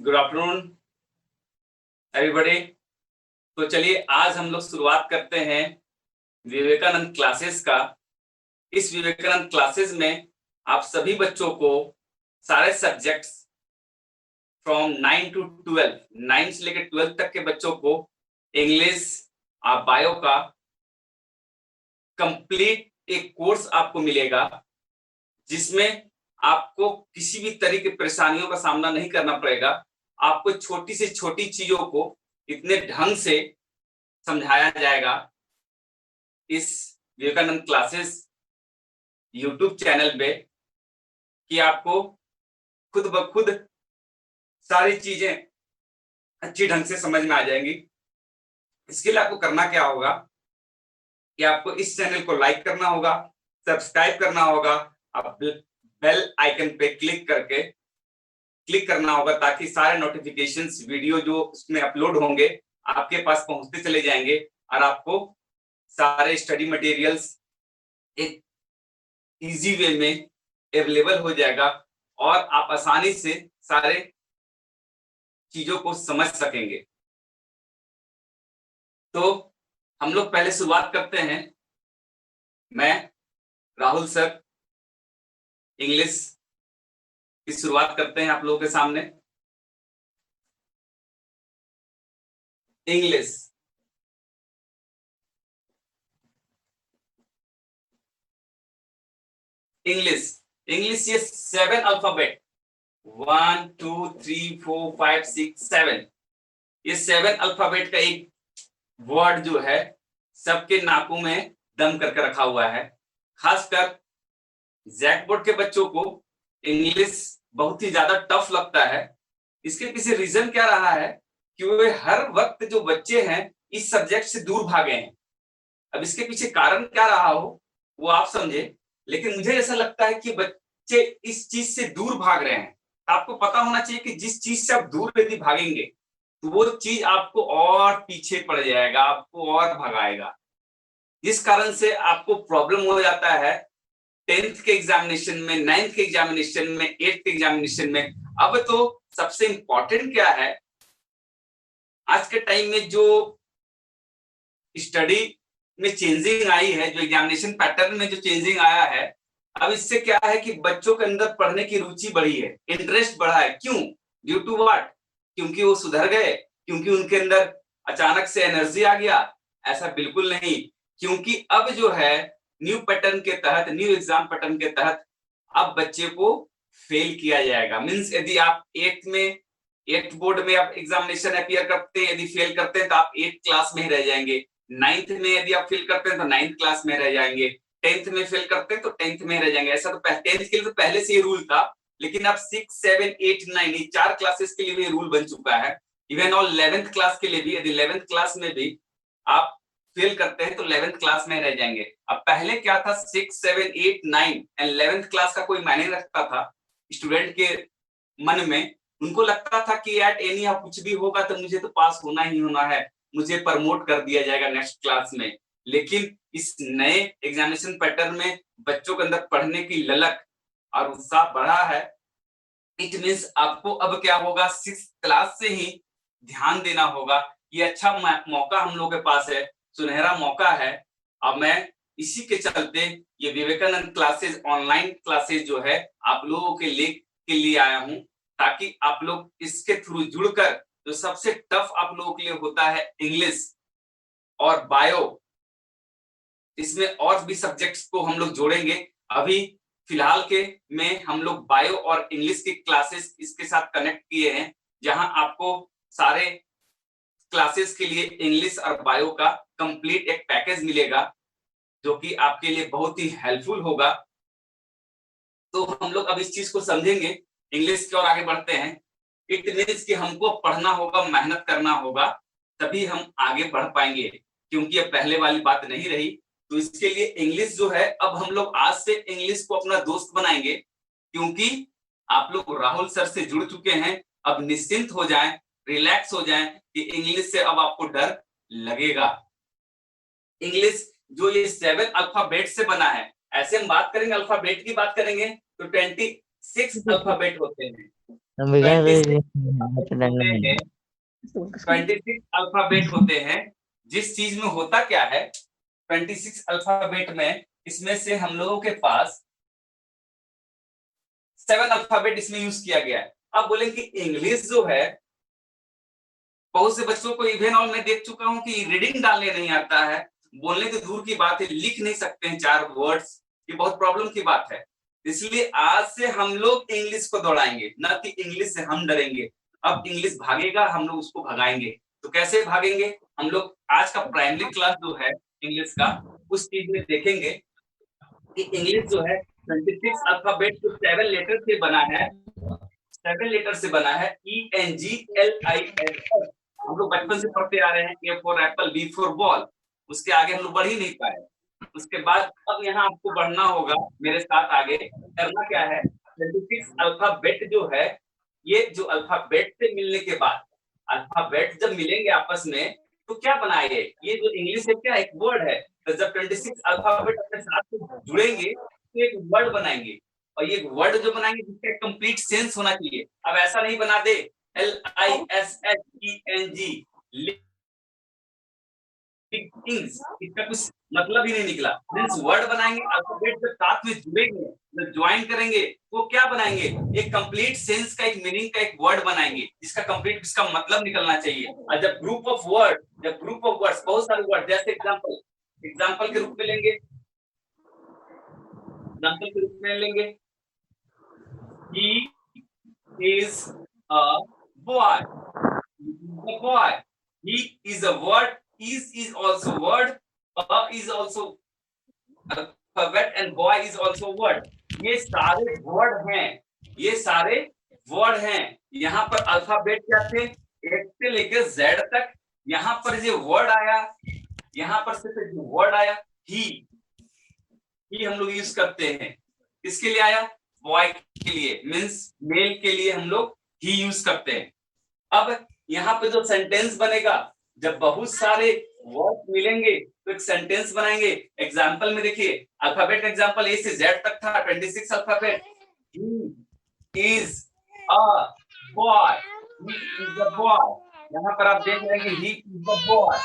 Good afternoon everybody. तो चलिए आज हम लोग शुरुआत करते हैं विवेकानंद क्लासेस का। इस विवेकानंद क्लासेस में आप सभी बच्चों को सारे सब्जेक्ट्स फ्रॉम 9 to 12, 9 से लेकर 12 तक के बच्चों को इंग्लिश बायो का कंप्लीट एक कोर्स आपको मिलेगा, जिसमें आपको किसी भी तरह की परेशानियों का सामना नहीं करना पड़ेगा। आपको छोटी से छोटी चीजों को इतने ढंग से समझाया जाएगा इस विवेकानंद क्लासेस यूट्यूब चैनल पे कि आपको खुद ब खुद सारी चीजें अच्छी ढंग से समझ में आ जाएंगी। इसके लिए आपको करना क्या होगा कि आपको इस चैनल को लाइक करना होगा, सब्सक्राइब करना होगा, आप बेल आइकन पे क्लिक करना होगा ताकि सारे नोटिफिकेशंस वीडियो जो उसमें अपलोड होंगे आपके पास पहुंचते चले जाएंगे और आपको सारे स्टडी मटेरियल्स एक इजी वे में अवेलेबल हो जाएगा और आप आसानी से सारे चीजों को समझ सकेंगे। तो हम लोग पहले शुरुआत करते हैं। मैं राहुल सर इंग्लिश की शुरुआत करते हैं आप लोगों के सामने। इंग्लिश इंग्लिश ये 7 अल्फाबेट 1 2 3 4 5 6 7 ये 7 अल्फाबेट का एक वर्ड जो है सबके नाकों में दम करके रखा हुआ है। खासकर जैक बोर्ड के बच्चों को इंग्लिश बहुत ही ज्यादा टफ लगता है। इसके पीछे रीजन क्या रहा है कि वे हर वक्त जो बच्चे हैं इस सब्जेक्ट से दूर भागे हैं। अब इसके पीछे कारण क्या रहा हो वो आप समझे, लेकिन मुझे ऐसा लगता है कि बच्चे इस चीज से दूर भाग रहे हैं। आपको पता होना चाहिए कि जिस चीज से आप दूर यदि भागेंगे तो वो चीज आपको और पीछे पड़ जाएगा, आपको और भगाएगा। जिस कारण से आपको प्रॉब्लम हो जाता है 10th के एग्जामिनेशन में, 9th के एग्जामिनेशन में, 8th के एग्जामिनेशन में। अब तो सबसे इंपॉर्टेंट क्या है, आज के टाइम में जो स्टडी में चेंजिंग आई है, जो एग्जामिनेशन पैटर्न में जो चेंजिंग आया है, अब इससे क्या है कि बच्चों के अंदर पढ़ने की रुचि बढ़ी है, इंटरेस्ट बढ़ा है। क्यों? Due to what? क्योंकि वो सुधर गए, क्योंकि उनके अंदर अचानक से एनर्जी आ गया? ऐसा बिल्कुल नहीं। क्योंकि अब जो है न्यू पैटर्न के तहत, न्यू एग्जाम पैटर्न के तहत अब बच्चे को फेल किया जाएगा। मींस यदि आप 8th बोर्ड में आप एग्जामिनेशन अपीयर करते हैं, यदि फेल करते हैं तो आप 8th क्लास में ही रह जाएंगे। 9th में यदि आप फेल करते हैं तो 9th क्लास में रह जाएंगे। 10th में फेल करते हैं तो 10th में रह जाएंगे। ऐसा तो 10th के लिए तो पहले से ही रूल था, लेकिन अब 6 7 8 9 ये 4 क्लासेस के लिए भी रूल बन चुका है। इवन और 11th क्लास के लिए भी, यदि 11th क्लास में भी आप फेल करते हैं तो 11th क्लास में रह जाएंगे। अब पहले क्या था, 6 7 8 9 एंड 11th क्लास का कोई मायने रखता था स्टूडेंट के मन में। उनको लगता था कि यार एनी हाउ कुछ भी होगा तो मुझे तो पास होना ही होना है, मुझे प्रमोट कर दिया जाएगा नेक्स्ट क्लास में। लेकिन इस नए एग्जामिनेशन पैटर्न में बच्चों के अंदर पढ़ने की ललक और उत्साह बढ़ा है। इट मींस आपको अब क्या होगा, 6th क्लास से ही ध्यान देना होगा। ये अच्छा मौका हम लोग के पास है, सुनहरा मौका है। अब मैं इसी के चलते ये विवेकानंद क्लासेस, ऑनलाइन क्लासेस जो है आप लोगों के लिए आया हूं, ताकि आप लोग इसके थ्रू जुड़कर जो सबसे टफ आप लोगों के लिए होता है इंग्लिश और बायो, इसमें और भी सब्जेक्ट्स को हम लोग जोड़ेंगे। अभी फिलहाल के में हम लोग बायो और इंग्लिश की क्लासेस इसके साथ कनेक्ट किए हैं, जहां आपको सारे क्लासेस के लिए इंग्लिश और बायो का कंप्लीट एक पैकेज मिलेगा, जो कि आपके लिए बहुत ही हेल्पफुल होगा। तो हम लोग अब इस चीज को समझेंगे, इंग्लिश की ओर आगे बढ़ते हैं। इट मीन्स कि हमको पढ़ना होगा, मेहनत करना होगा, तभी हम आगे बढ़ पाएंगे, क्योंकि अब पहले वाली बात नहीं रही। तो इसके लिए इंग्लिश जो है, अब हम लोग आज से इंग्लिश को अपना दोस्त बनाएंगे, क्योंकि आप लोग राहुल सर से जुड़ चुके हैं। अब निश्चिंत हो जाएं, रिलैक्स हो जाएं कि इंग्लिश से अब आपको डर लगेगा। इंग्लिश जो ये 7 अल्फाबेट से बना है, ऐसे हम बात करेंगे, अल्फाबेट की बात करेंगे तो 26 अल्फाबेट होते हैं। होते हैं 26 अल्फाबेट होते हैं। जिस चीज में होता क्या है, 26 अल्फाबेट में इसमें से हम लोगों के पास 7 अल्फाबेट इसमें यूज किया गया है। अब बोलेंगे कि इंग्लिश जो है, बहुत से बच्चों को इवन और मैं देख चुका हूं कि रीडिंग डालने नहीं आता है, बोलने तो दूर की बात है, लिख नहीं सकते हैं 4 वर्ड्स। ये बहुत प्रॉब्लम की बात है। इसलिए आज से हम लोग इंग्लिश को दौड़ाएंगे, न कि इंग्लिश से हम डरेंगे। अब इंग्लिश भागेगा, हम लोग उसको भगाएंगे। तो कैसे भागेंगे? हम लोग आज का प्राइमरी क्लास जो है इंग्लिश का, उस चीज में देखेंगे कि इंग्लिश जो है 26 अल्फाबेट को 7 लेटर से बना है। 7 लेटर से बना है, ENGLISH। हम लोग बचपन से पढ़ते आ रहे हैं, A for Apple, B for ball. उसके आगे हम लोग बढ़ ही नहीं पाए। उसके बाद अब यहाँ आपको बढ़ना होगा मेरे साथ आगे। करना क्या है, 26 अल्फाबेट जो है, ये जो अल्फाबेट से मिलने के बाद, अल्फाबेट जब मिलेंगे आपस में तो क्या बनाएंगे? ये जो इंग्लिश है क्या, एक वर्ड है। तो जब 26 अल्फाबेट अपने साथ जुड़ेंगे तो एक वर्ड बनाएंगे। और ये वर्ड जो बनाएंगे जिसका कंप्लीट सेंस होना चाहिए। अब ऐसा नहीं बना दे LISHENG, इसका कुछ मतलब ही नहीं निकला। मींस वर्ड बनाएंगे, अल्फाबेट जब साथ में जुड़ेंगे, जब ज्वाइन करेंगे तो क्या बनाएंगे? एक कंप्लीट सेंस का, एक मीनिंग का एक वर्ड बनाएंगे जिसका कंप्लीट, इसका मतलब निकलना चाहिए। और जब ग्रुप ऑफ वर्ड्स, बहुत सारे वर्ड, जैसे एग्जाम्पल के रूप में लेंगे, he is a boy. The boy. He is a word. Is also word. Is also alphabet and boy is also word. ये सारे वर्ड हैं, ये सारे वर्ड हैं। यहाँ पर अल्फाबेट क्या थे, एक से लेकर जेड तक। यहाँ पर जो वर्ड आया, यहाँ पर सिर्फ जो वर्ड आया ही हम लोग यूज करते हैं। किसके लिए आया? बॉय के लिए, मीन्स मेल के लिए हम लोग ही यूज करते हैं। अब यहाँ पे जो सेंटेंस बनेगा, जब बहुत सारे वर्ड मिलेंगे तो एक सेंटेंस बनाएंगे। एग्जाम्पल में देखिए, अल्फाबेट का एग्जाम्पल ए से जेड तक था, 26 alphabet. He is a boy, he is a boy. यहाँ पर आप देख रहे हैं कि he is a boy,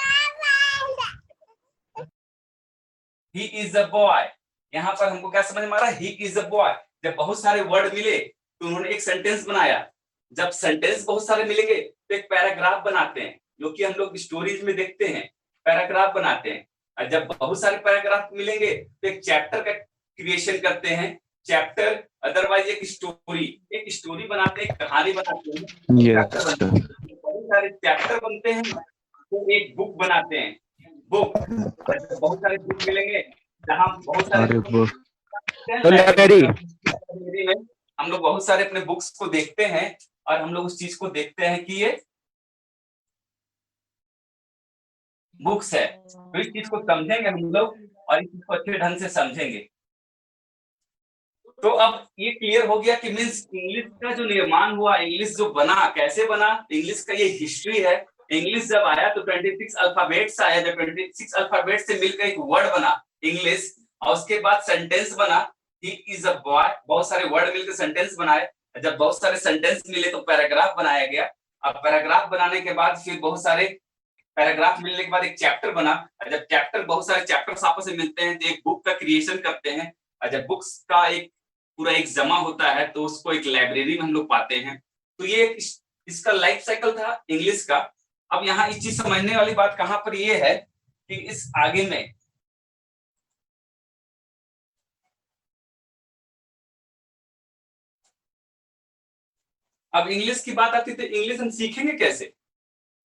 he is a boy. यहाँ पर हमको क्या समझ में आ रहा है? He is a boy. जब बहुत सारे वर्ड मिले तो उन्होंने एक सेंटेंस बनाया। जब सेंटेंस बहुत सारे मिलेंगे तो एक पैराग्राफ बनाते हैं, जो कि हम लोग स्टोरीज में देखते हैं, पैराग्राफ बनाते हैं। और जब बहुत सारे पैराग्राफ मिलेंगे तो एक चैप्टर का क्रिएशन करते हैं। चैप्टर, अदरवाइज एक स्टोरी बनाते हैं, कहानी बनाते हैं, चैप्टर बनते हैं। बहुत सारे चैप्टर बनते हैं तो एक बुक बनाते हैं, बुक। बहुत सारे बुक मिलेंगे, जहाँ बहुत सारे लाइब्रेरी में हम लोग बहुत सारे अपने बुक्स को देखते हैं और हम लोग उस चीज को देखते हैं कि ये बुक्स है। तो इस चीज को समझेंगे हम लोग और इस चीज को अच्छे ढंग से समझेंगे। तो अब ये क्लियर हो गया कि मीन्स इंग्लिश का जो निर्माण हुआ, इंग्लिश जो बना, कैसे बना, इंग्लिश का ये हिस्ट्री है। इंग्लिश जब आया तो 26 अल्फाबेट्स आया। जब 26 अल्फाबेट से मिलकर एक वर्ड बना इंग्लिश, और उसके बाद सेंटेंस बना, ही इज अ बॉय। बहुत सारे वर्ड मिलकर सेंटेंस बनाए। जब बहुत सारे सेंटेंस मिले तो पैराग्राफ बनाया गया। अब पैराग्राफ बनाने के बाद फिर बहुत सारे पैराग्राफ मिलने के बाद एक चैप्टर बना। जब चैप्टर, बहुत सारे चैप्टर्स आपस में मिलते हैं तो एक बुक का क्रिएशन करते हैं। और जब बुक्स का एक पूरा एक जमा होता है तो उसको एक लाइब्रेरी में हम लोग पाते हैं। तो ये इसका लाइफ साइकिल था इंग्लिश का। अब यहाँ इस चीज समझने वाली बात कहाँ पर ये है कि इस आगे में अब इंग्लिश की बात आती है तो इंग्लिश हम सीखेंगे कैसे?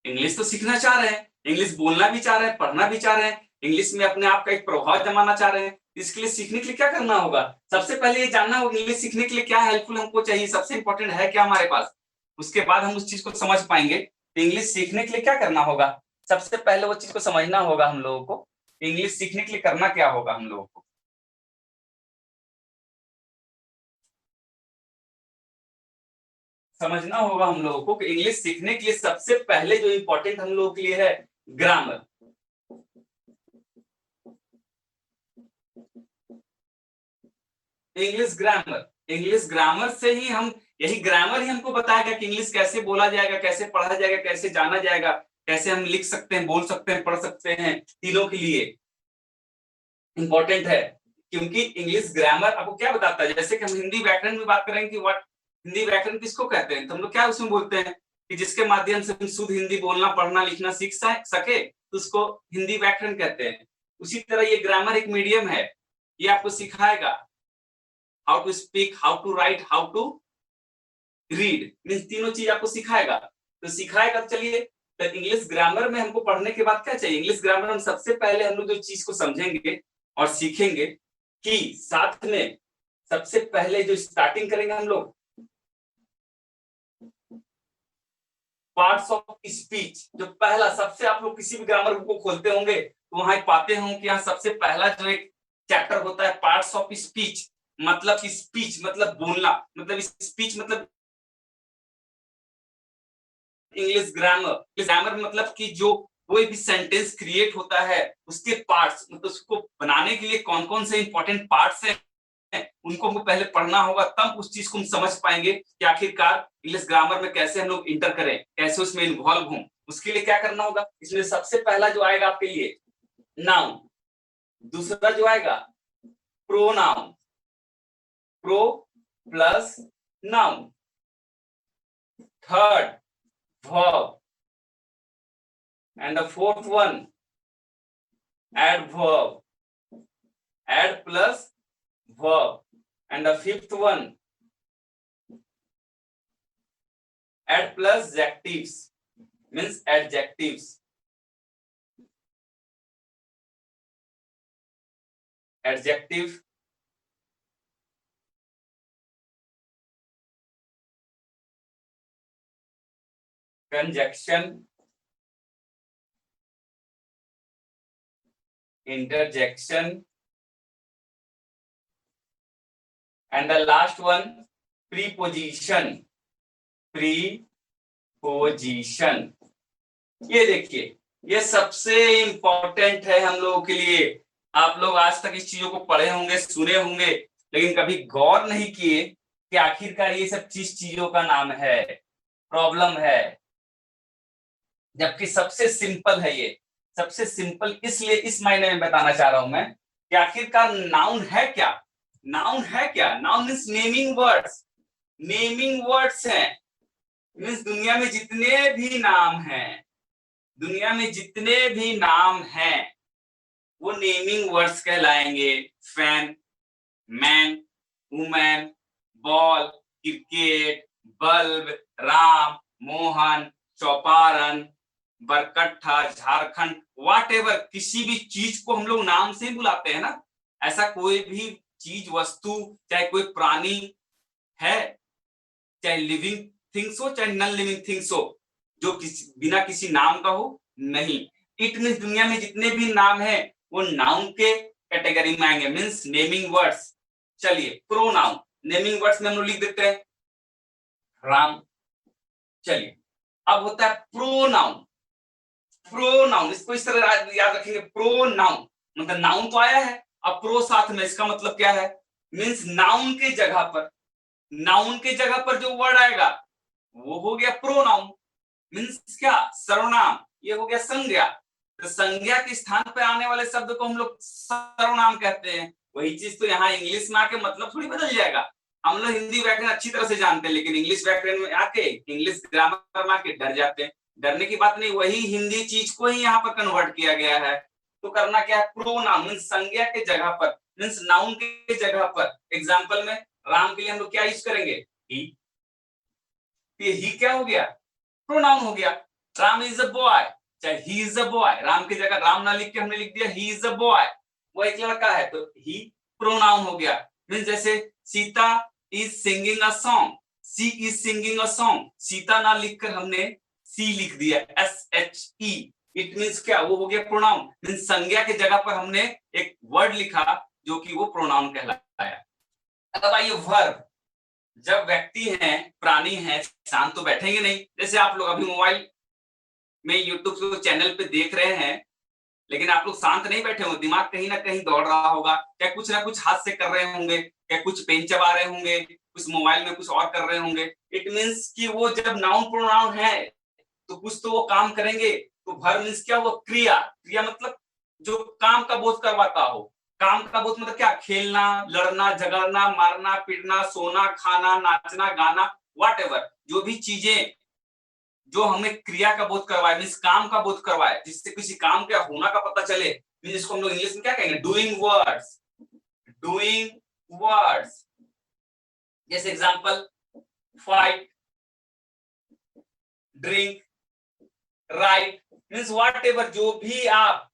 इंग्लिश तो सीखना चाह रहे हैं, इंग्लिश बोलना भी चाह रहे हैं, पढ़ना भी चाह रहे हैं, इंग्लिश में अपने आप का एक प्रभाव जमाना चाह रहे हैं। इसके लिए सीखने के लिए क्या करना होगा? सबसे पहले ये जानना होगा इंग्लिश सीखने के लिए क्या हेल्पफुल हमको चाहिए, सबसे इंपॉर्टेंट है क्या हमारे पास। उसके बाद हम उस चीज को समझ पाएंगे। तो इंग्लिश सीखने के लिए क्या करना होगा? सबसे पहले वो चीज को समझना होगा हम लोगों को। इंग्लिश सीखने के लिए करना क्या होगा हम लोगों को? समझना होगा हम लोगों को कि इंग्लिश सीखने के लिए सबसे पहले जो इंपॉर्टेंट हम लोगों के लिए है, ग्रामर। इंग्लिश ग्रामर से ही हम यही ग्रामर ही हमको बताएगा कि इंग्लिश कैसे बोला जाएगा, कैसे पढ़ा जाएगा, कैसे जाना जाएगा, कैसे हम लिख सकते हैं, बोल सकते हैं, पढ़ सकते हैं, तीनों के लिए इंपॉर्टेंट है। क्योंकि इंग्लिश ग्रामर आपको क्या बताता है, जैसे कि हम हिंदी व्याकरण में बात करेंगे कि व्हाट हिंदी व्याकरण किसको कहते हैं, तो हम लोग क्या उसमें बोलते हैं कि जिसके माध्यम से हम शुद्ध हिंदी बोलना, पढ़ना, लिखना सीख सके तो उसको हिंदी व्याकरण कहते हैं। उसी तरह ये ग्रामर एक मीडियम है, ये आपको सिखाएगा how to speak, how to write, how to read, means तीनों चीज आपको सिखाएगा। तो सिखाएगा, चलिए तो इंग्लिश ग्रामर में हमको पढ़ने के बाद क्या चाहिए, इंग्लिश ग्रामर में सबसे पहले हम लोग जो चीज को समझेंगे और सीखेंगे कि साथ में सबसे पहले जो स्टार्टिंग करेंगे हम लोग पार्ट्स ऑफ स्पीच। जो पहला सबसे, आप लोग किसी भी ग्रामर बुक को खोलते होंगे तो वहां पाते होंगे कि यहाँ सबसे पहला जो एक चैप्टर होता है पार्ट्स ऑफ स्पीच, मतलब स्पीच मतलब बोलना, मतलब स्पीच मतलब इंग्लिश ग्रामर। ग्रामर मतलब कि जो कोई भी सेंटेंस क्रिएट होता है उसके पार्ट्स, मतलब उसको बनाने के लिए कौन कौन से इंपॉर्टेंट पार्ट्स हैं उनको हमको पहले पढ़ना होगा, तब उस चीज को हम समझ पाएंगे कि आखिरकार इंग्लिश ग्रामर में कैसे हम लोग इंटर करें, कैसे उसमें इन्वॉल्व हों। उसके लिए क्या करना होगा, इसमें सबसे पहला जो आएगा आपके लिए नाउन, दूसरा जो आएगा pronoun, pro plus noun, third verb, and the fourth one adverb, add plus verb, and the fifth one add plus adjectives, means adjectives, adjective, conjunction, interjection, and the last one preposition, preposition। ये देखिए, ये सबसे important है हम लोगों के लिए। आप लोग आज तक इस चीजों को पढ़े होंगे, सुने होंगे, लेकिन कभी गौर नहीं किए कि आखिरकार ये सब चीजों का नाम है। प्रॉब्लम है, जबकि सबसे सिंपल है ये, सबसे सिंपल इसलिए इस मायने में बताना चाह रहा हूं मैं कि आखिरकार नाउन है क्या। नाउन है क्या, noun means naming words, naming words हैं, मीन्स दुनिया में जितने भी नाम हैं, दुनिया में जितने भी नाम हैं वो नेमिंग वर्ड्स कहलाएंगे। Fan, man, women, ball, cricket, bulb, Ram, Mohan, Chauparan, Barkattha, Jharkhand, whatever, किसी भी चीज को हम लोग नाम से बुलाते हैं ना। ऐसा कोई भी चीज, वस्तु, चाहे कोई प्राणी है, चाहे लिविंग थिंग्स हो चाहे नॉन लिविंग थिंग्स हो, जो बिना किसी नाम का हो, नहीं। इट मींस दुनिया में जितने भी नाम हैं वो नाउन के कैटेगरी में आएंगे, मींस नेमिंग वर्ड्स। चलिए प्रोनाउन, नेमिंग वर्ड्स में हम लोग लिख देते हैं राम। चलिए अब होता है प्रोनाउन। प्रोनाउन, इसको इस तरह याद रखेंगे, प्रोनाउन मतलब नाउन तो आया है, अब प्रो साथ में, इसका मतलब क्या है, मींस नाउन के जगह पर, नाउन के जगह पर जो वर्ड आएगा वो हो गया प्रोनाउन, मींस क्या, सर्वनाम। ये हो गया संज्ञा। तो संज्ञा के स्थान पे आने वाले शब्द को हम लोग सर्वनाम कहते हैं। वही चीज तो यहाँ इंग्लिश में आके मतलब थोड़ी बदल जाएगा। हम लोग हिंदी व्याकरण अच्छी तरह से जानते हैं, लेकिन इंग्लिश व्याकरण में आके, इंग्लिश ग्रामर में आके डर जाते हैं। डरने की बात नहीं, वही हिंदी चीज को ही यहाँ पर कन्वर्ट किया गया है। तो करना क्या है, प्रोनाउन मींस संज्ञा के जगह पर, मींस नाउन के जगह पर। एग्जाम्पल में राम के लिए हम लोग क्या यूज करेंगे, ही। ये ही क्या हो गया, प्रोनाउन हो गया। राम इज अ बॉय, चाहे he is a boy, Ram की जगह राम ना लिख के हमने लिख दिया ही इज अ बॉय, वो एक लड़का है, तो ही प्रोनाउन हो गया। मींस जैसे Sita is singing a song, she is singing a song, Sita ना लिखकर हमने सी लिख दिया, SHE। इट मींस क्या, वो हो गया प्रोनाउन, मींस संज्ञा के जगह पर हमने एक वर्ड लिखा जो कि वो प्रोनाउन कहलाया। अब आइए वर्ब। जब व्यक्ति हैं, प्राणी हैं, शांत तो बैठेंगे नहीं। जैसे आप लोग अभी मोबाइल में यूट्यूब के चैनल पे देख रहे हैं, लेकिन आप लोग शांत नहीं बैठे हो, दिमाग कहीं ना कहीं दौड़ रहा होगा, क्या कुछ ना कुछ हाथ से कर रहे होंगे, क्या कुछ पेन चबा रहे होंगे, कुछ मोबाइल में कुछ और कर रहे होंगे। इट मीन्स कि वो जब नाउन प्रोनाउन है तो कुछ तो वो काम करेंगे। तो वर्ब मीन्स क्या, वो क्रिया, क्रिया मतलब जो काम का बोध करवाता हो। काम का बोध मतलब क्या, खेलना, लड़ना, झगड़ना, मारना, पीटना, सोना, खाना, नाचना, गाना, व्हाटएवर, जो भी चीजें जो हमें क्रिया का बोध करवाए, मीन्स काम का बोध करवाए, जिससे किसी काम के होना का पता चले, जिसको हम लोग इंग्लिश में क्या कहेंगे, डूइंग वर्ड्स, डूइंग वर्ड्स। जैसे example, fight, drink, right, means whatever, जो भी आप,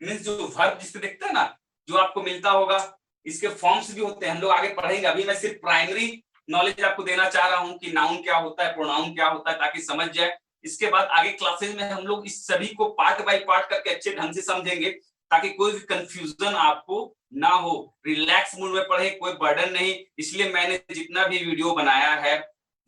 मीन्स जो वर्ब जिसको देखते हैं ना, जो आपको मिलता होगा, इसके फॉर्म्स भी होते हैं, हम लोग आगे पढ़ेंगे। अभी मैं सिर्फ प्राइमरी नॉलेज आपको देना चाह रहा हूं कि नाउन क्या होता है, प्रोनाउन क्या होता है, ताकि समझ जाए। इसके बाद आगे क्लासेस में हम लोग इस सभी को पार्ट बाय पार्ट करके अच्छे ढंग से समझेंगे, ताकि कोई भी कंफ्यूजन आपको ना हो। रिलैक्स मूड में पढ़े, कोई बर्डन नहीं। इसलिए मैंने जितना भी वीडियो बनाया है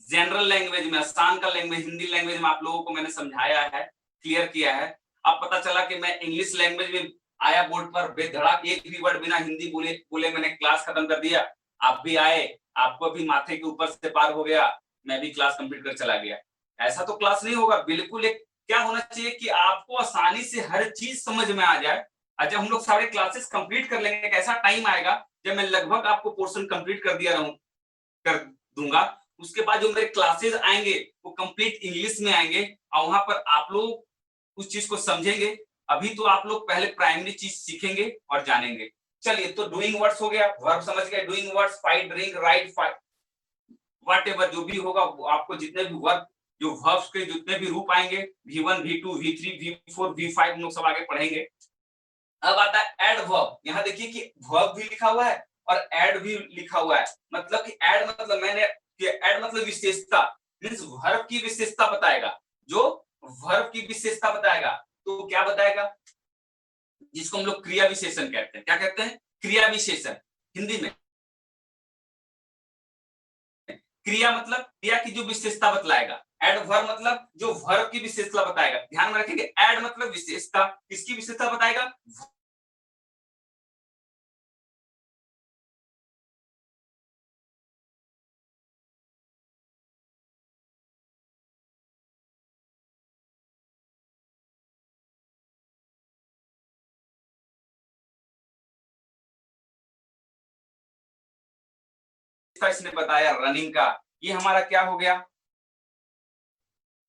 जनरल लैंग्वेज में, आसान का लैंग्वेज, हिंदी लैंग्वेज में आप लोगों को मैंने समझाया है, क्लियर किया है। अब पता चला कि मैं इंग्लिश लैंग्वेज में आया बोर्ड पर, बेधड़क एक भी वर्ड बिना हिंदी बोले बोले मैंने क्लास खत्म कर दिया। आप भी आए, आपको भी माथे के ऊपर से पार हो गया, मैं भी क्लास कंप्लीट कर चला गया। ऐसा तो क्लास नहीं होगा। बिल्कुल एक क्या होना चाहिए कि आपको आसानी से हर चीज समझ में आ जाए। जब हम लोग सारे क्लासेस कंप्लीट कर लेंगे, एक ऐसा टाइम आएगा जब मैं लगभग आपको पोर्शन कंप्लीट कर दिया रहूं, कर दूंगा। उसके बाद जो मेरे क्लासेस आएंगे वो कंप्लीट इंग्लिश में आएंगे, और वहां पर आप लोग उस चीज को समझेंगे। अभी तो आप लोग पहले प्राइमरी चीज सीखेंगे और जानेंगे। चलिए, तो डूइंग वर्ड्स हो गया, वर्ब समझ गए, doing words, fight, drink, right, fight, whatever जो भी होगा, आपको जितने भी वर्ब, जो वर्ब्स के जितने भी रूप आएंगे, V1, V2, V3, V4, V5 हम लोग सब आगे पढ़ेंगे। अब आता है एड वर्ब। यहाँ देखिए कि वर्ब भी लिखा हुआ है और एड भी लिखा हुआ है। मतलब कि एड मतलब मैंने, एड मतलब विशेषता, मींस वर्ब की विशेषता बताएगा। जो वर्ब की विशेषता बताएगा, तो क्या बताएगा, जिसको हम लोग क्रिया विशेषण कहते हैं। क्या कहते हैं, क्रिया विशेषण। हिंदी में क्रिया मतलब क्रिया की जो विशेषता बतलाएगा। एड वर्ब मतलब जो वर्ब की विशेषता बताएगा। ध्यान में रखेंगे, एड मतलब विशेषता, किसकी विशेषता बताएगा, इसने बताया रनिंग का। ये हमारा क्या हो गया,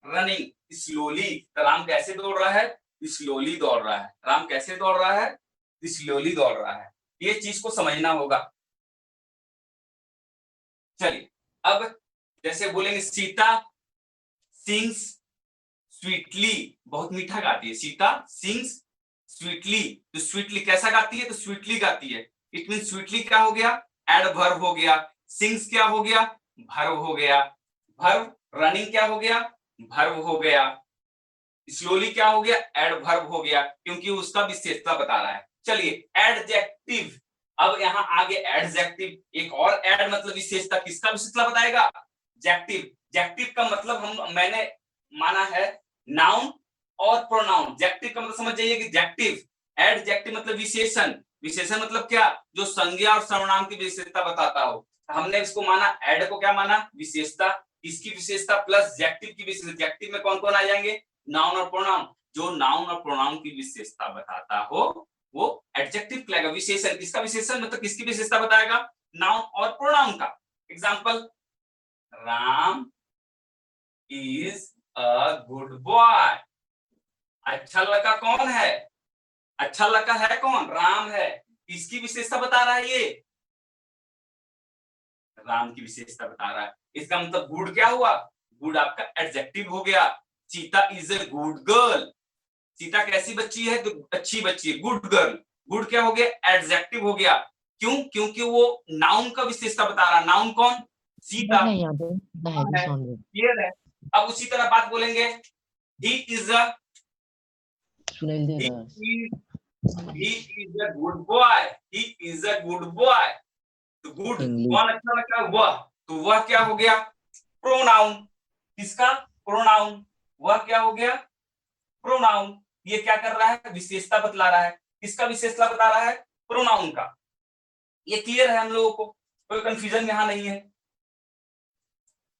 रनिंग, स्लोली। राम कैसे दौड़ रहा है, स्लोली दौड़ रहा है। राम कैसे दौड़ रहा है, स्लोली दौड़ रहा है। ये चीज को समझना होगा। चलिए, अब जैसे बोलेंगे सीता सिंग्स स्वीटली, बहुत मीठा गाती है। सीता सिंग्स स्वीटली, तो स्वीटली कैसा गाती है, तो स्वीटली गाती है। इट मीन स्वीटली क्या हो गया, एड वर्ब हो गया। सिंग्स क्या हो गया, वर्ब हो गया। वर्ब, रनिंग क्या हो गया, वर्ब हो गया। स्लोली क्या हो गया, एडवर्ब हो गया, क्योंकि उसका विशेषता बता रहा है। चलिए, एडजेक्टिव। अब यहाँ आगे एडजेक्टिव, एक और एड मतलब विशेषता, किसका विशेषता बताएगा, जेक्टिव। जेक्टिव का मतलब मैंने माना है नाउन और प्रोनाउन। जेक्टिव का मतलब समझ जाइए कि जेक्टिव, एडजेक्टिव मतलब विशेषण। विशेषण मतलब क्या, जो संज्ञा और सर्वनाम की विशेषता बताता हो। हमने इसको माना, एड को क्या माना, विशेषता। इसकी विशेषता प्लस जेक्टिव की विशेषता। जेक्टिव में कौन कौन आ जाएंगे, नाउन और प्रोनाउन। जो नाउन और प्रोनाउन की विशेषता बताता हो वो एडजेक्टिव कहलाएगा। विशेषण, किसका विशेषण मतलब किसकी विशेषता बताएगा, नाउन और प्रोनाउन का। Example, Ram is a good boy. अच्छा लड़का कौन है, अच्छा लड़का है कौन, राम है। किसकी विशेषता बता रहा है ये, राम की विशेषता बता रहा है। इसका मतलब गुड क्या हुआ, गुड आपका एडजेक्टिव हो गया। Sita is a good girl. Sita कैसी बच्ची है, तो अच्छी बच्ची है, गुड गर्ल। गुड क्या हो गया, एडजेक्टिव हो गया। क्यों, क्योंकि वो नाउन का विशेषता बता रहा है। नाउन कौन, सीता है, क्लियर है। अब उसी तरह बात बोलेंगे, he is a good boy, he is a good boy. तो गुड कौन अच्छा लगता है, वह, तो वह क्या हो गया, प्रोनाउन। किसका, प्रोनाउन। वह क्या हो गया, प्रोनाउन। ये क्या कर रहा है, विशेषता बतला रहा है। किसका विशेषता बता रहा है, प्रोनाउन का। ये क्लियर है हम लोगों को, कोई कंफ्यूजन यहाँ नहीं है।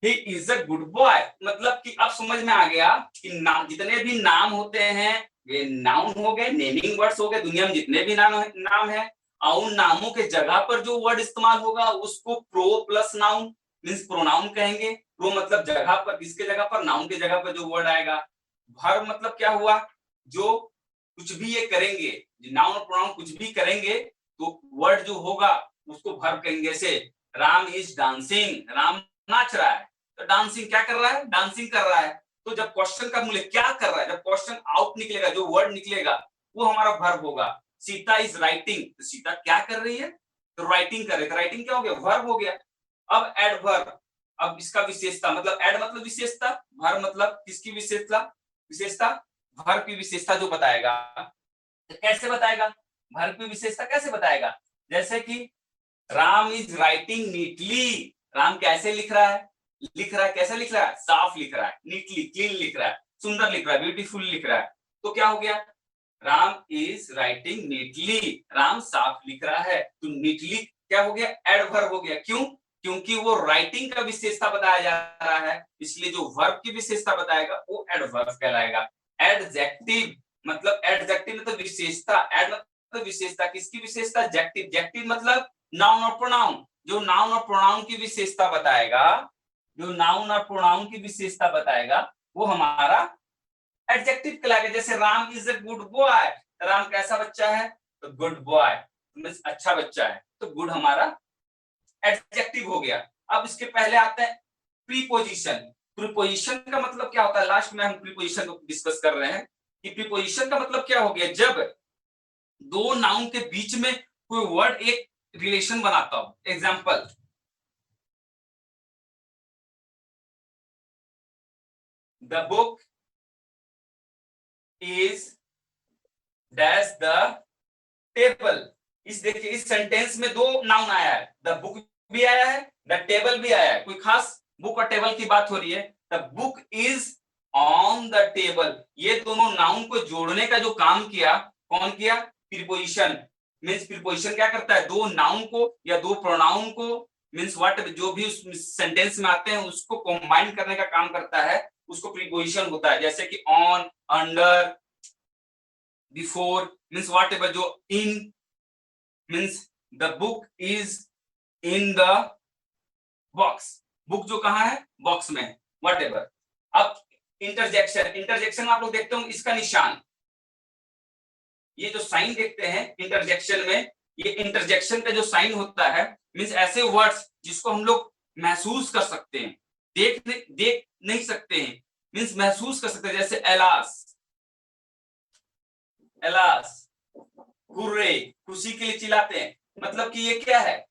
He is a good boy, मतलब कि अब समझ में आ गया कि जितने भी नाम होते हैं ये नाउन हो गए, नेमिंग वर्ड्स हो गए, दुनिया में जितने भी नाम है, और उन नामों के जगह पर जो वर्ड इस्तेमाल होगा उसको pro plus noun means pronoun कहेंगे। प्रो मतलब जगह पर, किसके जगह पर, नाउन के जगह पर जो वर्ड आएगा। वर्ब मतलब क्या हुआ, जो कुछ भी ये करेंगे, नाउन और प्रोनाउन कुछ भी करेंगे तो वर्ड जो होगा उसको वर्ब कहेंगे। जैसे राम इज डांसिंग, राम नाच रहा है, तो डांसिंग क्या कर रहा है, डांसिंग कर रहा है। तो जब क्वेश्चन का मूल्य क्या कर रहा है, जब क्वेश्चन आउट निकलेगा, जो वर्ड निकलेगा वो हमारा वर्ब होगा। सीता इज राइटिंग, तो सीता क्या कर रही है, तो राइटिंग कर रही है, तो राइटिंग क्या हो गया, वर्ब हो गया। अब एडवर्ब, अब इसका विशेषता मतलब एड मतलब विशेषता, वर्ब मतलब किसकी विशेषता, विशेषता वर्ब की विशेषता जो बताएगा। तो कैसे बताएगा, वर्ब की विशेषता कैसे बताएगा, जैसे कि Ram is writing neatly, Ram कैसे लिख रहा है, कैसे लिख रहा है, साफ लिख रहा है, नीटली क्लीन लिख रहा है, सुंदर लिख रहा है, ब्यूटीफुल लिख रहा है। तो क्या हो गया, Ram is writing neatly, Ram साफ लिख रहा है। तो नीटली क्या हो गया, एडवर्ब हो गया। क्यों, क्योंकि वो राइटिंग का विशेषता बताया जा रहा है, इसलिए जो वर्ब की विशेषता बताएगा वो एडवर्ब कहलाएगा। एडजेक्टिव मतलब, एडजेक्टिव मतलब विशेषता, एड मतलब विशेषता, किसकी विशेषता, एडजेक्टिव, एडजेक्टिव मतलब नाउन और प्रोनाउन, जो नाउन और प्रोनाउन की विशेषता बताएगा, जो नाउन और प्रोनाउन की विशेषता बताएगा वो हमारा एडजेक्टिव कहलाएगा। जैसे Ram is a good boy, Ram कैसा बच्चा है, तो गुड बॉय मींस अच्छा बच्चा है, तो गुड हमारा एडजेक्टिव हो गया। अब इसके पहले आते हैं प्रीपोजिशन। प्रीपोजिशन का मतलब क्या होता है, लास्ट में हम प्रीपोजिशन को डिस्कस कर रहे हैं कि प्रीपोजिशन का मतलब क्या हो गया, जब दो नाउन के बीच में कोई वर्ड एक रिलेशन बनाता हो। Example, the book is dash the table. इस देखिए, इस सेंटेंस में दो नाउन आया है, द बुक भी आया है, द टेबल भी आया है। कोई खास बुक और टेबल की बात हो रही है, the book is on the table. ये दोनों नाउन को जोड़ने का जो काम किया, कौन किया, प्रीपोजिशन। मींस प्रीपोजिशन क्या करता है, दो नाउन को या दो प्रोनाउन को मींस व्हाट जो भी उस सेंटेंस में आते हैं उसको कंबाइन करने का काम करता है, उसको प्रीपोजिशन होता है। जैसे कि on, under, before means whatever, जो in means the book is in the box, book जो कहां है, बॉक्स में, व्हाटएवर। अब इंटरजेक्शन, इंटरजेक्शन आप लोग देखते हो इसका निशान, ये जो साइन देखते हैं इंटरजेक्शन में, ये इंटरजेक्शन का जो साइन होता है मींस ऐसे वर्ड्स जिसको हम लोग महसूस कर सकते हैं, देख नहीं सकते हैं, मींस महसूस कर सकते हैं। जैसे एलास, एलास, हुर्रे, खुशी के लिए चिल्लाते हैं, मतलब कि ये क्या है,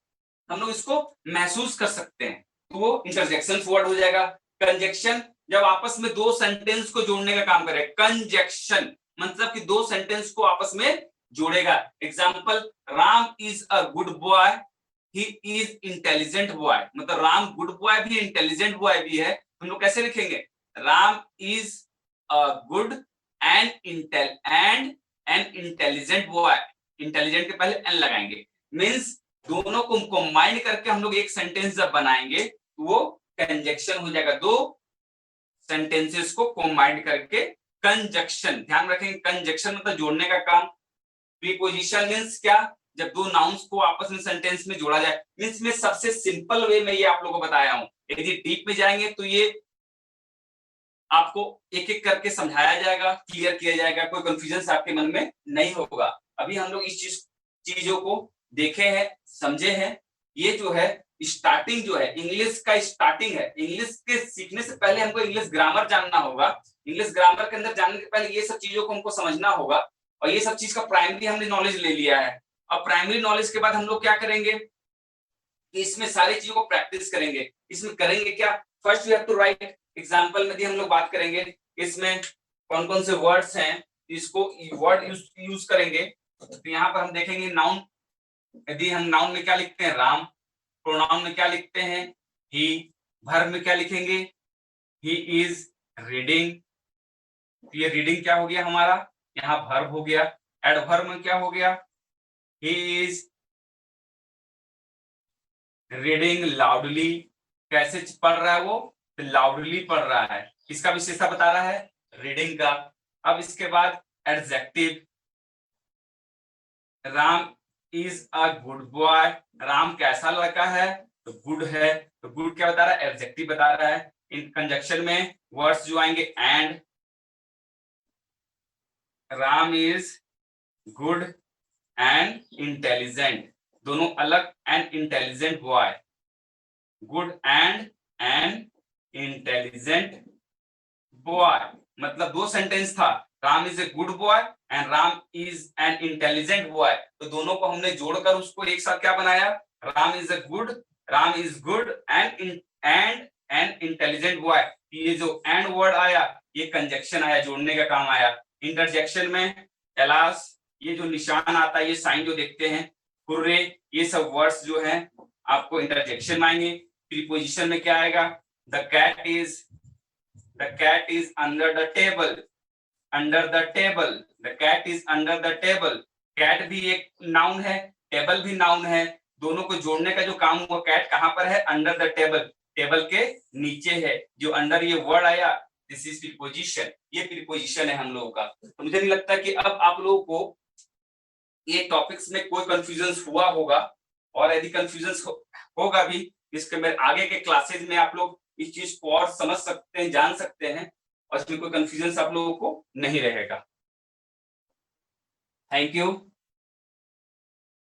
हम लोग इसको महसूस कर सकते हैं, तो वो इंटरजेक्शन वर्ड हो जाएगा। कंजक्शन, जब आपस में दो सेंटेंस को जोड़ने का काम करे, कंजक्शन मतलब कि दो सेंटेंस को आपस में जोड़ेगा। Example, Ram is a good boy, he is intelligent boy, मतलब राम गुड बॉय भी इंटेलिजेंट बॉय भी है। हम लोग कैसे लिखेंगे, Ram is a good and an intelligent boy, intelligent के पहले एन लगाएंगे, मींस दोनों को कंबाइन करके हम लोग एक सेंटेंस जब बनाएंगे तो वो कंजक्शन हो जाएगा। दो सेंटेंसेस को कंबाइन करके कंजक्शन, ध्यान रखेंगे कंजक्शन मतलब जोड़ने का काम। प्रीपोजिशन मींस क्या, जब दो नाउन्स को आपस में सेंटेंस में जोड़ा जाए, मींस में सबसे सिंपल वे में ये आप लोगों को बताया हूं। यदि डीप में जाएंगे तो ये आपको एक एक करके समझाया जाएगा, क्लियर किया जाएगा, कोई कंफ्यूजन आपके मन में नहीं होगा। अभी हम लोग इस चीजों को देखे हैं, समझे हैं। ये जो है स्टार्टिंग जो है इंग्लिश का स्टार्टिंग है। इंग्लिश के सीखने से पहले हमको इंग्लिश ग्रामर जानना होगा। इंग्लिश ग्रामर के अंदर जानने के पहले ये सब चीजों को हमको समझना होगा, और ये सब चीज का प्राइमरी हमने नॉलेज ले लिया है। अब प्राइमरी नॉलेज के बाद हम लोग क्या करेंगे, इसमें सारी चीजों को प्रैक्टिस करेंगे। इसमें करेंगे क्या, first you have to write. Example में भी हम लोग बात करेंगे इसमें कौन कौन से वर्ड्स हैं, इसको वर्ड यूज करेंगे। तो यहाँ पर हम देखेंगे नाउन, यदि हम नाउन में क्या लिखते हैं, राम, प्रोनाउन में क्या लिखते हैं, ही, वर्ब में क्या लिखेंगे, ही इज रीडिंग। ये रीडिंग क्या हो गया हमारा, यहाँ वर्ब हो गया। एडवर्ब में क्या हो गया, ही इज रीडिंग लाउडली, कैसे पढ़ रहा है वो, तो लाउडली पढ़ रहा है। इसका विशेषता बता रहा है रीडिंग का। अब इसके बाद adjective, Ram is a good boy, Ram कैसा लड़का है, तो गुड है। तो गुड क्या बता रहा है, एडजेक्टिव बता रहा है। इन कंजक्शन में वर्ड्स जो आएंगे and, Ram is good and intelligent, दोनों अलग, and intelligent boy, good and intelligent boy, मतलब दो सेंटेंस था, Ram is a good boy and Ram is an intelligent boy. तो दोनों को हमने जोड़कर उसको एक साथ क्या बनाया, Ram is good and an intelligent boy. ये जो एंड वर्ड आया ये कंजक्शन आया, जोड़ने का काम आया। इंटरजेक्शन में एलास, ये जो निशान आता है, ये साइन जो देखते हैं, हुर्रे, ये सब वर्ड्स जो हैं आपको इंटरजेक्शन में आएंगे। प्रीपोजिशन में क्या आएगा, the cat is under the table, the cat is under the table. Cat भी एक नाउन है, टेबल भी नाउन है, दोनों को जोड़ने का जो काम हुआ, कैट कहां पर है, अंडर द टेबल, टेबल के नीचे है। जो अंडर ये वर्ड आया, दिस इज प्रीपोजिशन, ये प्रीपोजिशन है हम लोगों का। तो मुझे नहीं लगता कि अब आप लोगों को ये टॉपिक्स में कोई कंफ्यूजन हुआ होगा, और यदि कंफ्यूजन होगा भी, इसके मेरे आगे के क्लासेस में आप लोग इस चीज को और समझ सकते हैं, जान सकते हैं, और इसमें कोई कंफ्यूजन आप लोगों को नहीं रहेगा। Thank you.